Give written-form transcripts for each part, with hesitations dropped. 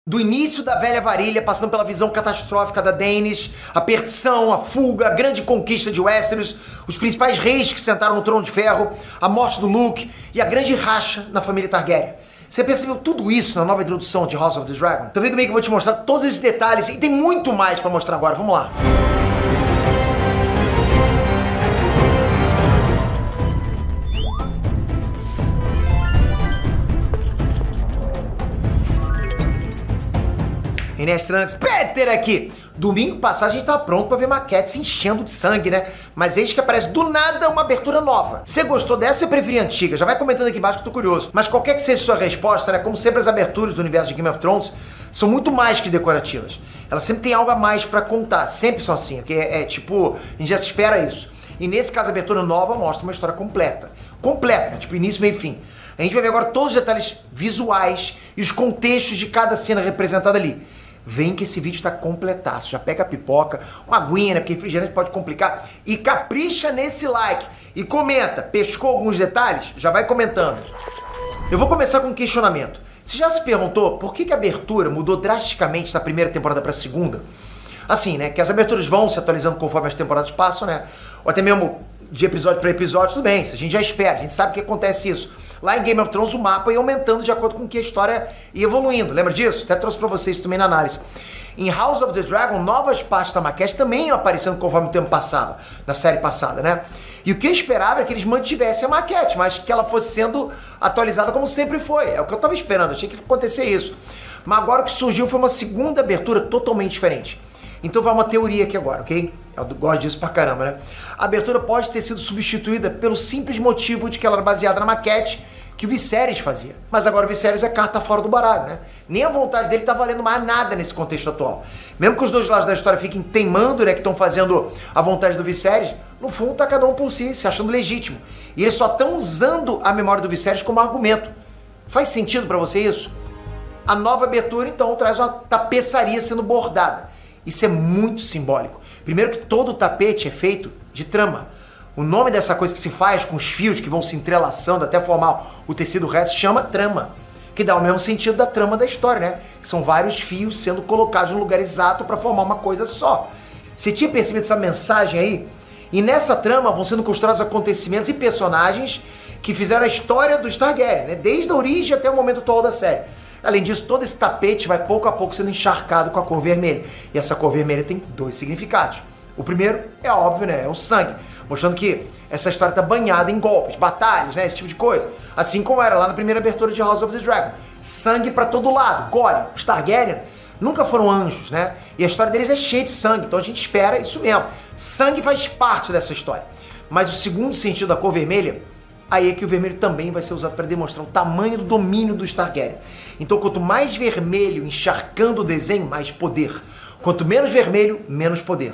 Do início da Velha Varília, passando pela visão catastrófica da Daenerys, a perdição, a fuga, a grande conquista de Westeros, os principais reis que sentaram no Trono de Ferro, a morte do Luke e a grande racha na família Targaryen. Você percebeu tudo isso na nova introdução de House of the Dragon? Então vem comigo que eu vou te mostrar todos esses detalhes e tem muito mais pra mostrar agora, vamos lá. Inês Trunks, Peter aqui! Domingo passado a gente tava pronto pra ver maquete se enchendo de sangue, né? Mas eis que aparece do nada uma abertura nova. Você gostou dessa ou preferia antiga? Já vai comentando aqui embaixo que eu tô curioso. Mas qualquer que seja a sua resposta, né? Como sempre as aberturas do universo de Game of Thrones são muito mais que decorativas. Elas sempre têm algo a mais pra contar, sempre são assim, que é tipo, a gente já espera isso. E nesse caso a abertura nova mostra uma história completa. Completa, né? Tipo início, meio e fim. A gente vai ver agora todos os detalhes visuais e os contextos de cada cena representada ali. Vem que esse vídeo tá completaço. Já pega a pipoca, uma aguinha, né? Porque refrigerante pode complicar. E capricha nesse like. E comenta. Pescou alguns detalhes? Já vai comentando. Eu vou começar com um questionamento. Você já se perguntou por que a abertura mudou drasticamente da primeira temporada pra segunda? Assim, né? Que as aberturas vão se atualizando conforme as temporadas passam, né? Ou até mesmo de episódio para episódio, tudo bem, isso a gente já espera, a gente sabe que acontece isso. Lá em Game of Thrones o mapa ia aumentando de acordo com que a história ia evoluindo, lembra disso? Até trouxe pra vocês também na análise. Em House of the Dragon, novas partes da maquete também iam aparecendo conforme o tempo passava, na série passada, né? E o que eu esperava era que eles mantivessem a maquete, mas que ela fosse sendo atualizada como sempre foi. É o que eu tava esperando, achei que ia acontecer isso. Mas agora o que surgiu foi uma segunda abertura totalmente diferente. Então vai uma teoria aqui agora, ok? Eu gosto disso pra caramba, né? A abertura pode ter sido substituída pelo simples motivo de que ela era baseada na maquete que o Viserys fazia. Mas agora o Viserys é carta fora do baralho, né? Nem a vontade dele tá valendo mais nada nesse contexto atual. Mesmo que os dois lados da história fiquem teimando, né, que estão fazendo a vontade do Viserys, no fundo tá cada um por si, se achando legítimo. E eles só estão usando a memória do Viserys como argumento. Faz sentido pra você isso? A nova abertura, então, traz uma tapeçaria sendo bordada. Isso é muito simbólico. Primeiro que todo o tapete é feito de trama. O nome dessa coisa que se faz com os fios que vão se entrelaçando até formar o tecido reto se chama trama. Que dá o mesmo sentido da trama da história, né? Que são vários fios sendo colocados no lugar exato para formar uma coisa só. Você tinha percebido essa mensagem aí? E nessa trama vão sendo construídos acontecimentos e personagens que fizeram a história dos Targaryen, né? Desde a origem até o momento atual da série. Além disso, todo esse tapete vai pouco a pouco sendo encharcado com a cor vermelha. E essa cor vermelha tem dois significados. O primeiro é óbvio, né? É o sangue. Mostrando que essa história está banhada em golpes, batalhas, né? Esse tipo de coisa. Assim como era lá na primeira abertura de House of the Dragon. Sangue pra todo lado, gore. Os Targaryen nunca foram anjos, né? E a história deles é cheia de sangue. Então a gente espera isso mesmo. Sangue faz parte dessa história. Mas o segundo sentido da cor vermelha, aí é que o vermelho também vai ser usado para demonstrar o tamanho do domínio dos Targaryen. Então, quanto mais vermelho encharcando o desenho, mais poder. Quanto menos vermelho, menos poder.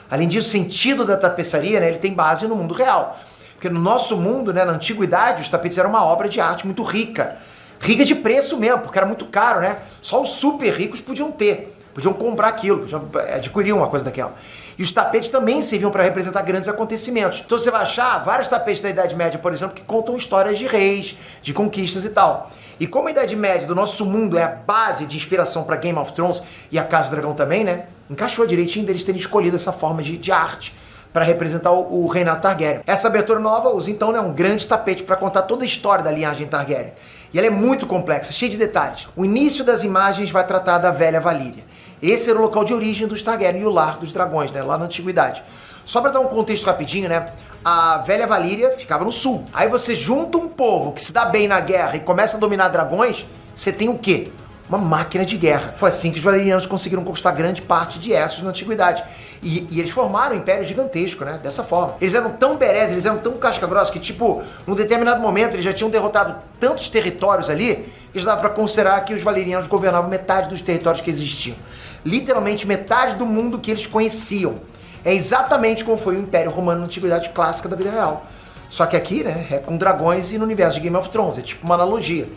Além disso, o sentido da tapeçaria, né, ele tem base no mundo real. Porque no nosso mundo, né, na antiguidade, os tapetes eram uma obra de arte muito rica. Rica de preço mesmo, porque era muito caro, né? Só os super ricos podiam ter. Podiam comprar aquilo, podiam adquirir uma coisa daquela. E os tapetes também serviam para representar grandes acontecimentos. Então você vai achar vários tapetes da Idade Média, por exemplo, que contam histórias de reis, de conquistas e tal. E como a Idade Média do nosso mundo é a base de inspiração para Game of Thrones e a Casa do Dragão também, né? Encaixou direitinho deles terem escolhido essa forma de arte para representar o reinado Targaryen. Essa abertura nova usa então, né, um grande tapete para contar toda a história da linhagem Targaryen. E ela é muito complexa, cheia de detalhes. O início das imagens vai tratar da Velha Valíria. Esse era o local de origem dos Targaryen e o lar dos dragões, né, lá na antiguidade. Só para dar um contexto rapidinho, né, a Velha Valíria ficava no sul. Aí você junta um povo que se dá bem na guerra e começa a dominar dragões, você tem o quê? Uma máquina de guerra. Foi assim que os valerianos conseguiram conquistar grande parte de Essos na antiguidade. E eles formaram um império gigantesco, né? Dessa forma. Eles eram tão berés, eles eram tão casca-grossa que, tipo, num determinado momento eles já tinham derrotado tantos territórios ali que já dava pra considerar que os valerianos governavam metade dos territórios que existiam. Literalmente metade do mundo que eles conheciam. É exatamente como foi o Império Romano na antiguidade clássica da vida real. Só que aqui, né, é com dragões e no universo de Game of Thrones. É tipo uma analogia.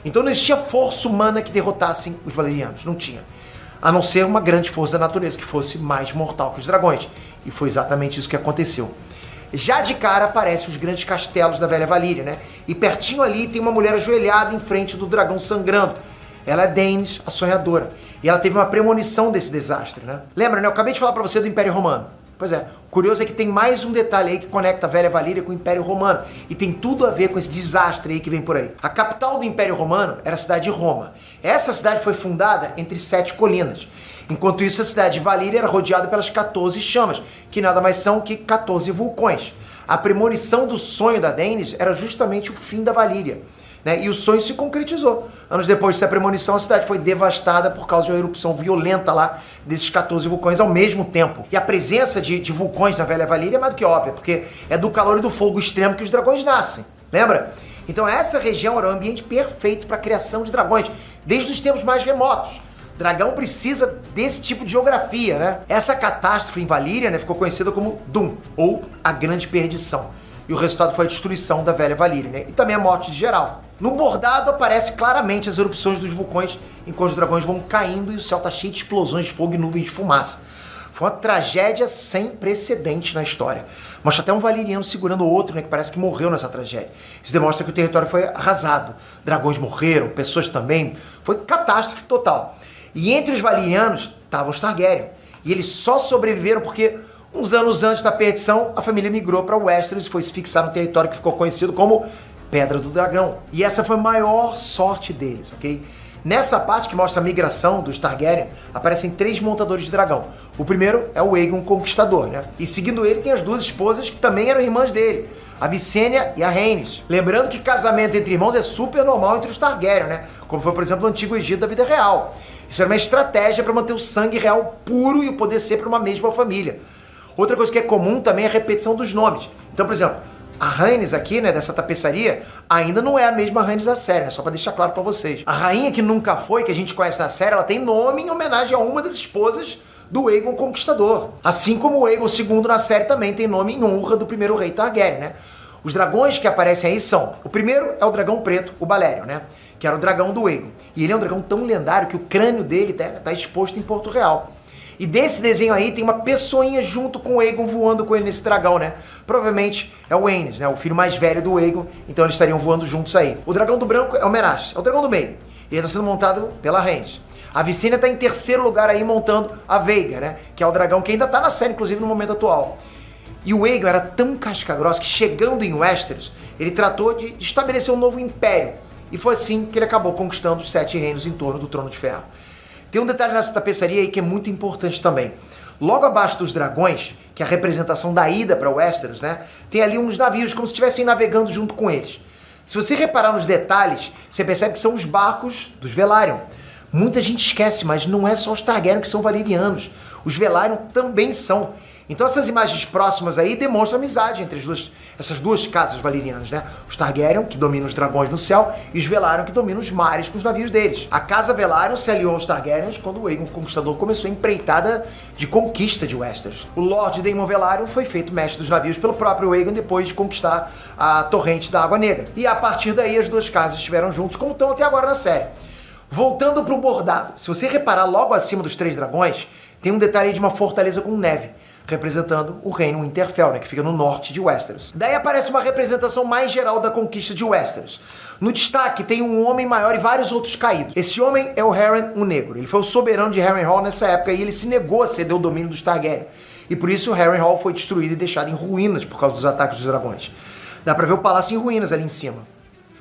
Então não existia força humana que derrotassem os valerianos, não tinha. A não ser uma grande força da natureza que fosse mais mortal que os dragões. E foi exatamente isso que aconteceu. Já de cara aparecem os grandes castelos da Velha Valíria, né? E pertinho ali tem uma mulher ajoelhada em frente do dragão sangrando. Ela é Daenerys, a sonhadora. E ela teve uma premonição desse desastre, né? Lembra, né? Eu acabei de falar pra você do Império Romano. Pois é, o curioso é que tem mais um detalhe aí que conecta a Velha Valíria com o Império Romano. E tem tudo a ver com esse desastre aí que vem por aí. A capital do Império Romano era a cidade de Roma. Essa cidade foi fundada entre 7 colinas. Enquanto isso, a cidade de Valíria era rodeada pelas 14 chamas, que nada mais são que 14 vulcões. A premonição do sonho da Daenerys era justamente o fim da Valíria, né? E o sonho se concretizou. Anos depois dessa premonição, a cidade foi devastada por causa de uma erupção violenta lá desses 14 vulcões ao mesmo tempo. E a presença de vulcões na Velha Valíria é mais do que óbvia, porque é do calor e do fogo extremo que os dragões nascem. Lembra? Então essa região era o ambiente perfeito para a criação de dragões, desde os tempos mais remotos. Dragão precisa desse tipo de geografia, né? Essa catástrofe em Valíria, né, ficou conhecida como Doom, ou a Grande Perdição. E o resultado foi a destruição da Velha Valíria, né? E também a morte de geral. No bordado aparece claramente as erupções dos vulcões, enquanto os dragões vão caindo e o céu tá cheio de explosões de fogo e nuvens de fumaça. Foi uma tragédia sem precedente na história. Mostra até um valiriano segurando o outro, né, que parece que morreu nessa tragédia. Isso demonstra que o território foi arrasado. Dragões morreram, pessoas também. Foi catástrofe total. E entre os valirianos estavam os Targaryen. E eles só sobreviveram porque, uns anos antes da perdição, a família migrou para Westeros e foi se fixar no território que ficou conhecido como Pedra do Dragão. E essa foi a maior sorte deles, ok? Nessa parte que mostra a migração dos Targaryen, aparecem 3 montadores de dragão. O primeiro é o Aegon Conquistador, né? E seguindo ele tem as 2 esposas que também eram irmãs dele, a Visenya e a Rhaenys. Lembrando que casamento entre irmãos é super normal entre os Targaryen, né? Como foi, por exemplo, no Antigo Egito da vida real. Isso era uma estratégia para manter o sangue real puro e o poder ser para uma mesma família. Outra coisa que é comum também é a repetição dos nomes. Então, por exemplo, a Rhaenys aqui, né, dessa tapeçaria, ainda não é a mesma Rhaenys da série, né? Só para deixar claro para vocês. A rainha que nunca foi, que a gente conhece na série, ela tem nome em homenagem a uma das esposas do Aegon Conquistador. Assim como o Aegon II na série também tem nome em honra do primeiro rei Targaryen, né? Os dragões que aparecem aí são... O primeiro é o dragão preto, o Balerion, né? Que era o dragão do Aegon. E ele é um dragão tão lendário que o crânio dele tá exposto em Porto Real. E desse desenho aí tem uma pessoinha junto com o Aegon voando com ele nesse dragão, né? Provavelmente é o Aenys, né? O filho mais velho do Aegon, então eles estariam voando juntos aí. O dragão do branco é o Menashe, é o dragão do meio. Ele está sendo montado pela Rhaenys. A Visenya está em terceiro lugar aí montando a Veiga, né? Que é o dragão que ainda está na série, inclusive, no momento atual. E o Aegon era tão casca-grossa que, chegando em Westeros, ele tratou de estabelecer um novo império. E foi assim que ele acabou conquistando os 7 reinos em torno do Trono de Ferro. Tem um detalhe nessa tapeçaria aí que é muito importante também. Logo abaixo dos dragões, que é a representação da ida para Westeros, né? Tem ali uns navios como se estivessem navegando junto com eles. Se você reparar nos detalhes, você percebe que são os barcos dos Velaryon. Muita gente esquece, mas não é só os Targaryen que são valerianos. Os Velaryon também são. Então essas imagens próximas aí demonstram amizade entre essas duas casas valerianas, né? Os Targaryen, que dominam os dragões no céu, e os Velaryon, que dominam os mares com os navios deles. A casa Velaryon se aliou aos Targaryens quando o Aegon Conquistador começou a empreitada de conquista de Westeros. O Lord Daemon Velaryon foi feito mestre dos navios pelo próprio Aegon depois de conquistar a torrente da Água Negra. E a partir daí as duas casas estiveram juntos, como estão até agora na série. Voltando para o bordado, se você reparar logo acima dos 3 dragões, tem um detalhe de uma fortaleza com neve, representando o reino Winterfell, né, que fica no norte de Westeros. Daí aparece uma representação mais geral da conquista de Westeros. No destaque tem um homem maior e vários outros caídos. Esse homem é o Harren o Negro. Ele foi o soberano de Harrenhal nessa época e ele se negou a ceder o domínio dos Targaryen. E por isso o Harrenhal foi destruído e deixado em ruínas por causa dos ataques dos dragões. Dá pra ver o palácio em ruínas ali em cima.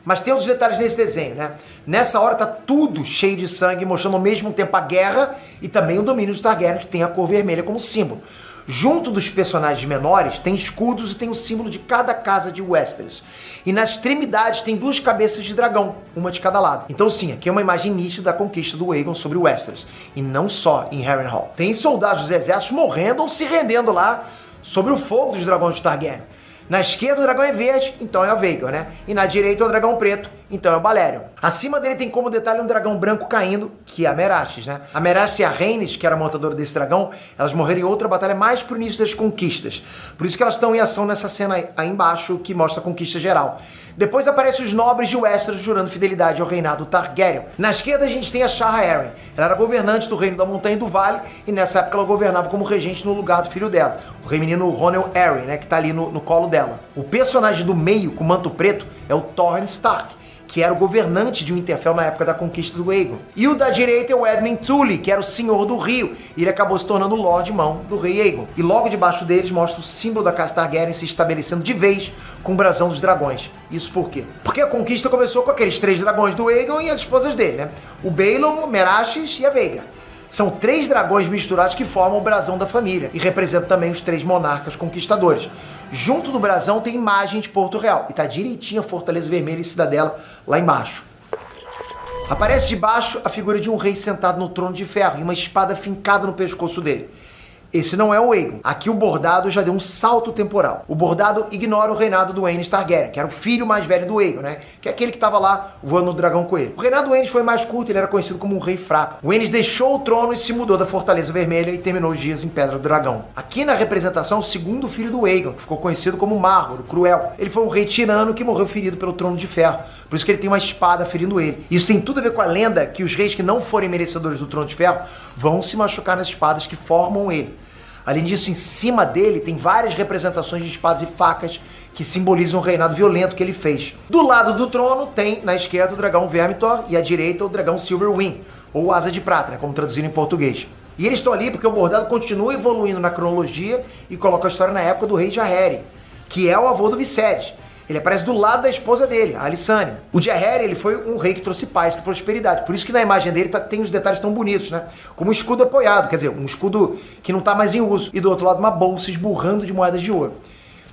Mas tem outros detalhes nesse desenho, né? Nessa hora tá tudo cheio de sangue, mostrando ao mesmo tempo a guerra e também o domínio dos Targaryen, que tem a cor vermelha como símbolo. Junto dos personagens menores, tem escudos e tem o símbolo de cada casa de Westeros. E nas extremidades tem 2 cabeças de dragão, uma de cada lado. Então sim, aqui é uma imagem nítida da conquista do Aegon sobre Westeros. E não só em Harrenhal. Tem soldados dos exércitos morrendo ou se rendendo lá sobre o fogo dos dragões de Targaryen. Na esquerda o dragão é verde, então é a Veiga, né? E na direita o dragão preto, então é o Balerion. Acima dele tem como detalhe um dragão branco caindo, que é a Meraxes, né? A Meraxes e a Rhaenys, que era a montadora desse dragão, elas morreram em outra batalha mais pro início das conquistas. Por isso que elas estão em ação nessa cena aí embaixo, que mostra a conquista geral. Depois aparecem os nobres de Westeros jurando fidelidade ao reinado Targaryen. Na esquerda a gente tem a Shara Arryn. Ela era governante do reino da montanha e do vale, e nessa época ela governava como regente no lugar do filho dela, o rei menino Ronel Arryn, né, que tá ali no colo dela. O personagem do meio, com manto preto, é o Torrhen Stark, que era o governante de Winterfell na época da conquista do Aegon. E o da direita é o Edmund Tully, que era o senhor do rio, e ele acabou se tornando o Lorde Mão do rei Aegon. E logo debaixo deles mostra o símbolo da casa Targaryen se estabelecendo de vez com o brasão dos dragões. Isso por quê? Porque a conquista começou com aqueles 3 dragões do Aegon e as esposas dele, né? O Baelon, o Meraxes e a Veiga. São 3 dragões misturados que formam o brasão da família e representam também os 3 monarcas conquistadores. Junto do brasão tem imagem de Porto Real e tá direitinho a Fortaleza Vermelha e Cidadela lá embaixo. Aparece debaixo a figura de um rei sentado no trono de ferro e uma espada fincada no pescoço dele. Esse não é o Aegon. Aqui o bordado já deu um salto temporal. O bordado ignora o reinado do Aenys Targaryen, que era o filho mais velho do Aegon, né? Que é aquele que estava lá voando no dragão com ele. O reinado do Aenys foi mais curto, ele era conhecido como um rei fraco. O Aenys deixou o trono e se mudou da Fortaleza Vermelha e terminou os dias em Pedra do Dragão. Aqui na representação, o segundo filho do Aegon, que ficou conhecido como Margor, o Cruel. Ele foi um rei tirano que morreu ferido pelo trono de ferro. Por isso que ele tem uma espada ferindo ele. Isso tem tudo a ver com a lenda que os reis que não forem merecedores do trono de ferro vão se machucar nas espadas que formam ele. Além disso, em cima dele tem várias representações de espadas e facas que simbolizam o reinado violento que ele fez. Do lado do trono tem, na esquerda, o dragão Vermithor e à direita o dragão Silverwing, ou Asa de Prata, né, como traduzido em português. E eles estão ali porque o bordado continua evoluindo na cronologia e coloca a história na época do rei Jaehaerys, que é o avô do Viserys. Ele aparece do lado da esposa dele, a Alysanne. O Jaehaerys, ele foi um rei que trouxe paz e prosperidade. Por isso que na imagem dele tem os detalhes tão bonitos, né? Como um escudo apoiado, quer dizer, um escudo que não está mais em uso. E do outro lado uma bolsa esburrando de moedas de ouro.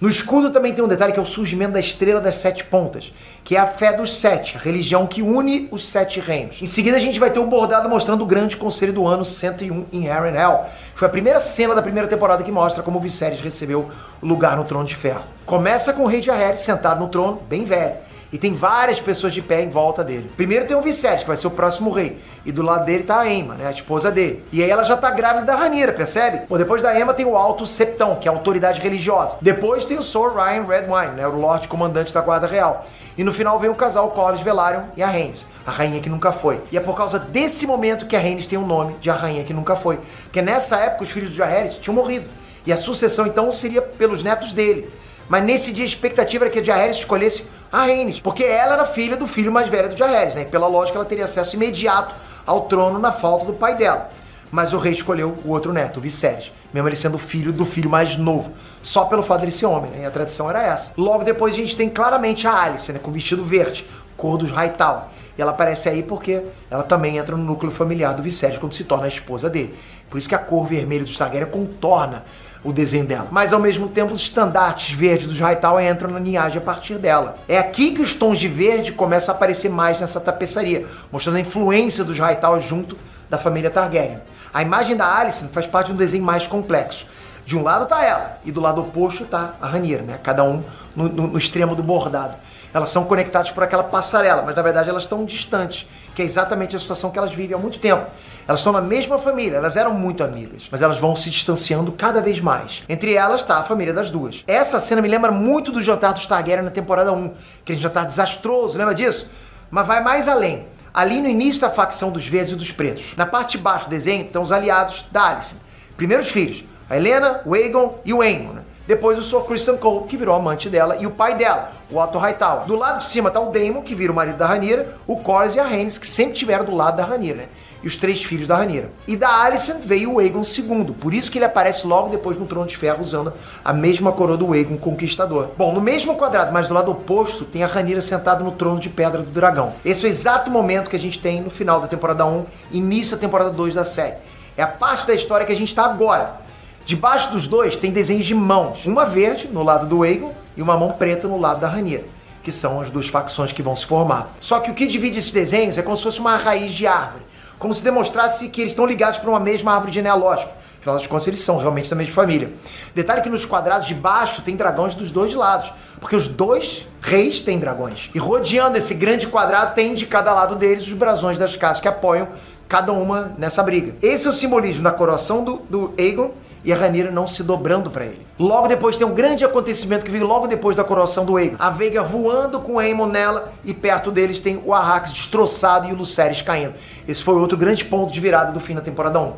No escudo também tem um detalhe que é o surgimento da Estrela das 7 Pontas, que é a fé dos 7, a religião que une os 7 reinos. Em seguida a gente vai ter um bordado mostrando o grande conselho do ano 101 em Harrenhal. Foi a primeira cena da primeira temporada que mostra como o Viserys recebeu o lugar no Trono de Ferro. Começa com o rei Jaehaerys sentado no trono, bem velho. E tem várias pessoas de pé em volta dele. Primeiro tem o Viserys, que vai ser o próximo rei. E do lado dele tá a Aemma, né, a esposa dele. E aí ela já tá grávida da Rhaenyra, percebe? Pô, depois da Aemma tem o Alto Septão, que é a autoridade religiosa. Depois tem o Sir Ryan Redwyne, né, o Lorde Comandante da Guarda Real. E no final vem o casal Corlys Velaryon e a Rhaenys, a rainha que nunca foi. E é por causa desse momento que a Rhaenys tem o nome de a rainha que nunca foi. Porque nessa época os filhos de Jaehaerys tinham morrido. E a sucessão então seria pelos netos dele. Mas nesse dia a expectativa era que a Jaehaerys escolhesse a Rhaenys, porque ela era filha do filho mais velho do Jaehaerys, né? E pela lógica ela teria acesso imediato ao trono na falta do pai dela. Mas o rei escolheu o outro neto, o Viserys, mesmo ele sendo filho do filho mais novo, só pelo fato dele ser homem, né? E a tradição era essa. Logo depois a gente tem claramente a Alicent, né? Com vestido verde, cor dos Hightower. E ela aparece aí porque ela também entra no núcleo familiar do Viserys quando se torna a esposa dele. Por isso que a cor vermelha dos Targaryen contorna o desenho dela. Mas ao mesmo tempo os estandartes verdes dos Hightower entram na linhagem a partir dela. É aqui que os tons de verde começam a aparecer mais nessa tapeçaria, mostrando a influência dos Hightower junto da família Targaryen. A imagem da Alicent faz parte de um desenho mais complexo. De um lado tá ela, e do lado oposto tá a Rhaenyra, né? Cada um no extremo do bordado. Elas são conectadas por aquela passarela, mas na verdade elas estão distantes, que é exatamente a situação que elas vivem há muito tempo. Elas estão na mesma família, elas eram muito amigas, mas elas vão se distanciando cada vez mais. Entre elas está a família das duas. Essa cena me lembra muito do jantar dos Targaryen na temporada 1, aquele jantar desastroso, lembra disso? Mas vai mais além. Ali no início da facção dos verdes e dos pretos. Na parte de baixo do desenho estão os aliados da Alicent. Primeiro os filhos, a Helena, o Aegon e o Aemon, né? Depois o Sir Criston Cole, que virou amante dela, e o pai dela, o Otto Hightower. Do lado de cima tá o Daemon, que vira o marido da Rhaenyra, o Corlys e a Rhaenys, que sempre estiveram do lado da Rhaenyra, né? E os 3 filhos da Rhaenyra. E da Alicent veio o Aegon II, por isso que ele aparece logo depois no Trono de Ferro usando a mesma coroa do Aegon Conquistador. Bom, no mesmo quadrado, mas do lado oposto, tem a Rhaenyra sentada no trono de Pedra do Dragão. Esse é o exato momento que a gente tem no final da temporada 1, início da temporada 2 da série. É a parte da história que a gente tá agora. Debaixo dos dois tem desenhos de mãos, uma verde no lado do Aegon e uma mão preta no lado da Rhaenyra, que são as 2 facções que vão se formar. Só que o que divide esses desenhos é como se fosse uma raiz de árvore, como se demonstrasse que eles estão ligados para uma mesma árvore genealógica. Afinal das contas, eles são realmente da mesma família. Detalhe que nos quadrados de baixo tem dragões dos 2 lados, porque os 2 reis têm dragões. E rodeando esse grande quadrado tem de cada lado deles os brasões das casas que apoiam cada uma nessa briga. Esse é o simbolismo da coroação do Aegon e a Rhaenyra não se dobrando para ele. Logo depois tem um grande acontecimento que veio logo depois da coroação do Aegon. A Veiga voando com o Aemon nela e perto deles tem o Arrax destroçado e o Lucerys caindo. Esse foi outro grande ponto de virada do fim da temporada 1.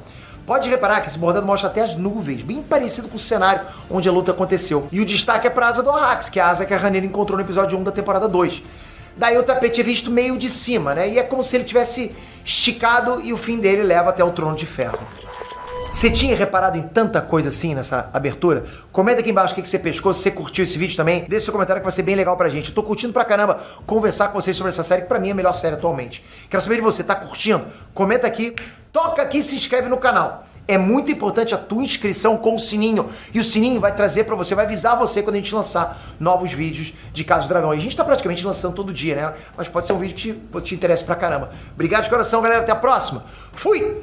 Pode reparar que esse bordado mostra até as nuvens, bem parecido com o cenário onde a luta aconteceu. E o destaque é para a asa do Arrax, que é a asa que a Rhaenyra encontrou no episódio 1 da temporada 2. Daí o tapete é visto meio de cima, né? E é como se ele tivesse esticado e o fim dele leva até o Trono de Ferro. Você tinha reparado em tanta coisa assim nessa abertura? Comenta aqui embaixo o que você pescou, se você curtiu esse vídeo também. Deixa seu comentário que vai ser bem legal pra gente. Eu tô curtindo pra caramba conversar com vocês sobre essa série, que pra mim é a melhor série atualmente. Quero saber de você, tá curtindo? Comenta aqui, toca aqui e se inscreve no canal. É muito importante a tua inscrição com o sininho. E o sininho vai trazer pra você, vai avisar você quando a gente lançar novos vídeos de Casa do Dragão. E a gente tá praticamente lançando todo dia, né? Mas pode ser um vídeo que te interesse pra caramba. Obrigado de coração, galera. Até a próxima. Fui!